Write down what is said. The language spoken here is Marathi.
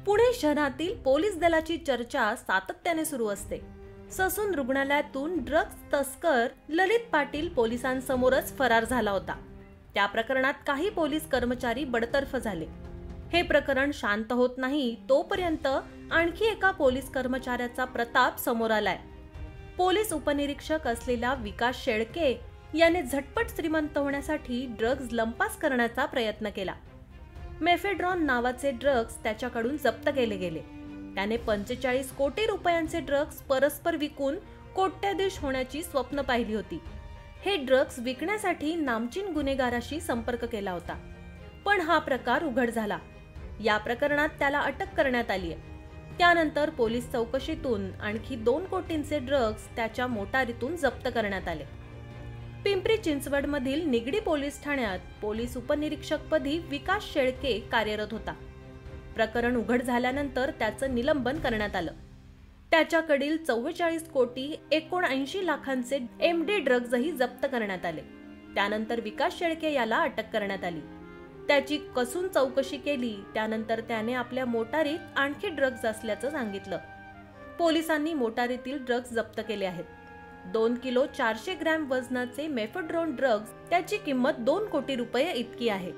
पुणे शहरातील पोलीस दलाची चर्चा सातत्याने सुरू असते। ससून रुग्णालयातून ड्रग्ज तस्कर ललित पाटील पोलिसांसमोरच फरार झाला होता। त्या प्रकरणात काही पोलीस कर्मचारी बडतर्फ झाले। हे प्रकरण शांत होत नाही तोपर्यंत आणखी एका पोलीस कर्मचाऱ्याचा प्रताप समोर आलाय। पोलीस उपनिरीक्षक असलेला विकास शेळके याने झटपट श्रीमंत होण्यासाठी ड्रग्ज लंपास करण्याचा प्रयत्न केला। मेफेड्रॉन नावाचे ड्रग्ज त्याच्याकडून जप्त केले गेले। त्याने 45 कोटी रुपयांचे ड्रग्ज परस्पर विकून कोट्याधीश होण्याची स्वप्न पाहिली होती। हे ड्रग्ज विकण्यासाठी नामचीन गुन्हेगाराशी संपर्क केला होता, पण हा प्रकार उघड झाला। या प्रकरणात त्याला अटक करण्यात आली आहे। त्यानंतर पोलीस चौकशीतून आणखी 2 कोटींचे ड्रग्ज त्याच्या मोटारीतून जप्त करण्यात आले। पिंपरी चिंचवडमधील निगडी पोलीस ठाण्यात पोलीस उपनिरीक्षकपदी विकास शेळके कार्यरत होता। प्रकरण उघड झाल्यानंतर त्याचं निलंबन करण्यात आलं। त्याच्याकडील 44 कोटी 79 लाखांचे MD ड्रग्जही जप्त करण्यात आले। त्यानंतर विकास शेळके याला अटक करण्यात आली। त्याची कसून चौकशी केली, त्यानंतर त्याने आपल्या मोटारीत आणखी ड्रग्ज असल्याचं सांगितलं। पोलिसांनी मोटारीतील ड्रग्ज जप्त केले आहेत। 2 किलो 400 ग्रॅम वजनाचे मेफेड्रॉन ड्रग्ज, त्याची किंमत 2 कोटी रुपये इतकी आहे।